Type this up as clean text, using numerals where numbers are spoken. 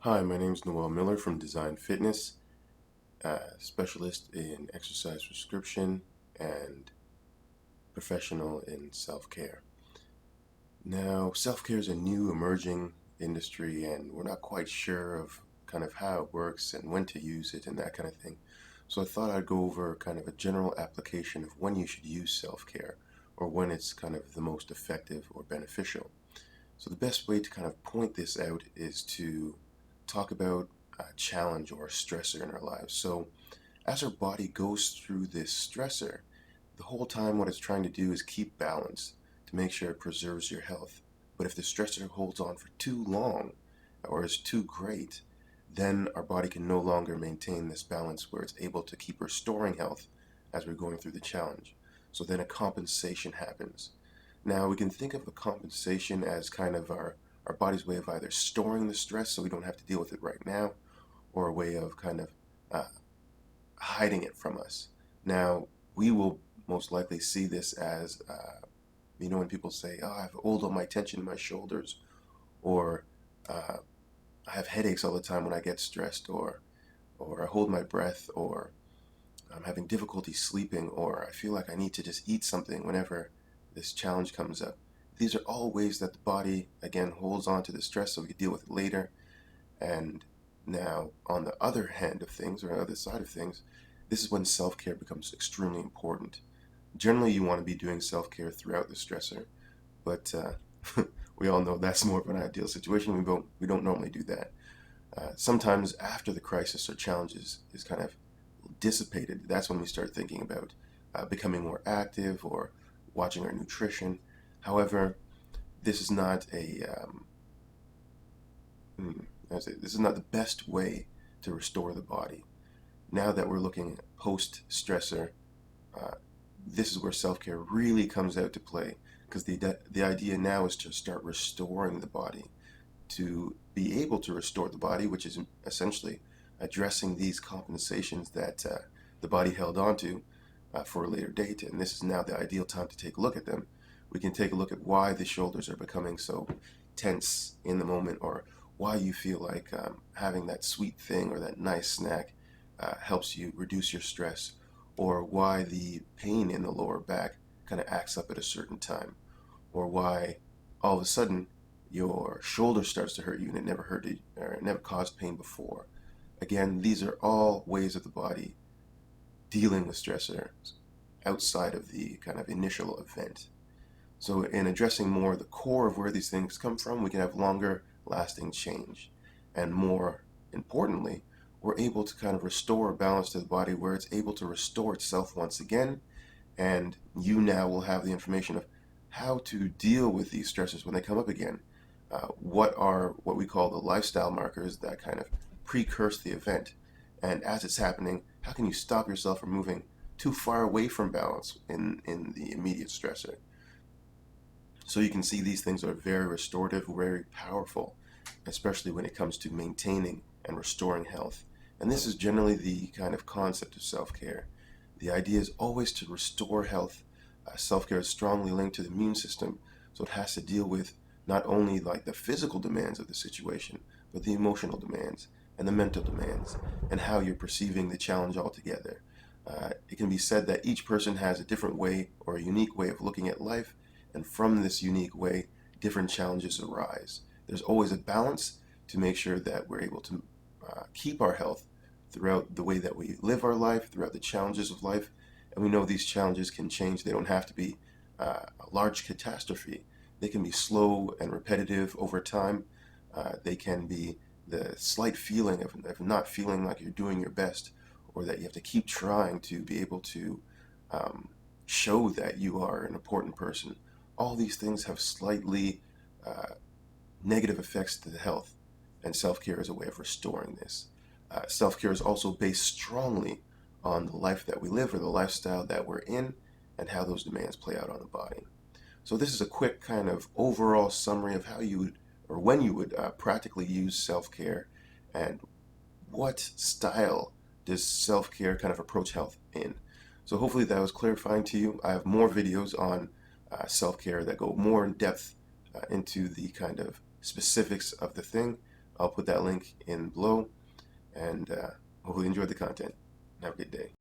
Hi, my name is Noel Miller from Design Fitness, specialist in exercise prescription and professional in self-care. Now, self-care is a new emerging industry and we're not quite sure of kind of how it works and when to use it and that kind of thing. So I thought I'd go over kind of a general application of when you should use self-care or when it's kind of the most effective or beneficial. So the best way to kind of point this out is to talk about a challenge or a stressor in our lives. So as our body goes through this stressor, the whole time what it's trying to do is keep balance to make sure it preserves your health. But if the stressor holds on for too long or is too great, then our body can no longer maintain this balance where it's able to keep restoring health as we're going through the challenge. So then a compensation happens. Now we can think of a compensation as kind of our body's way of either storing the stress so we don't have to deal with it right now, or a way of kind of uh, hiding it from us. Now, we will most likely see this as, when people say, oh, I have all of my tension in my shoulders, or uh, I have headaches all the time when I get stressed, or I hold my breath, or I'm having difficulty sleeping, or I feel like I need to just eat something whenever this challenge comes up. These are all ways that the body, again, holds on to the stress so we can deal with it later. And now, on the other hand of things, or other side of things, this is when self-care becomes extremely important. Generally, you want to be doing self-care throughout the stressor, but we all know that's more of an ideal situation. We don't normally do that. Sometimes after the crisis or challenges is kind of dissipated, that's when we start thinking about becoming more active or watching our nutrition. However, this is not this is not the best way to restore the body. Now that we're looking at post-stressor, uh, this is where self-care really comes out to play, because the idea now is to start restoring the body, to be able to restore the body, which is essentially addressing these compensations that the body held onto for a later date. And this is now the ideal time to take a look at them. We can take a look at why the shoulders are becoming so tense in the moment, or why you feel like having that sweet thing or that nice snack helps you reduce your stress, or why the pain in the lower back kind of acts up at a certain time, or why all of a sudden your shoulder starts to hurt you and it never hurt you or it never caused pain before. Again, these are all ways of the body dealing with stressors outside of the kind of initial event. So in addressing more the core of where these things come from, we can have longer lasting change. And more importantly, we're able to kind of restore balance to the body where it's able to restore itself once again. And you now will have the information of how to deal with these stressors when they come up again. What are what we call the lifestyle markers that kind of precurse the event? And as it's happening, how can you stop yourself from moving too far away from balance in the immediate stressor? So you can see these things are very restorative, very powerful, especially when it comes to maintaining and restoring health. And this is generally the kind of concept of self-care. The idea is always to restore health. Self-care is strongly linked to the immune system, so it has to deal with not only like the physical demands of the situation, but the emotional demands and the mental demands, and how you're perceiving the challenge altogether. It can be said that each person has a different way or a unique way of looking at life, and from this unique way, different challenges arise. There's always a balance to make sure that we're able to keep our health throughout the way that we live our life, throughout the challenges of life. And we know these challenges can change. They don't have to be a large catastrophe. They can be slow and repetitive over time. They can be the slight feeling of not feeling like you're doing your best, or that you have to keep trying to be able to show that you are an important person. All these things have slightly negative effects to the health, and self-care is a way of restoring this. Self-care is also based strongly on the life that we live, or the lifestyle that we're in, and how those demands play out on the body. So this is a quick kind of overall summary of how you would, or when you would practically use self-care, and what style does self-care kind of approach health in. So hopefully that was clarifying to you. I have more videos on self-care that go more in depth into the kind of specifics of the thing, I'll put that link in below, and hopefully you enjoyed the content. Have a good day.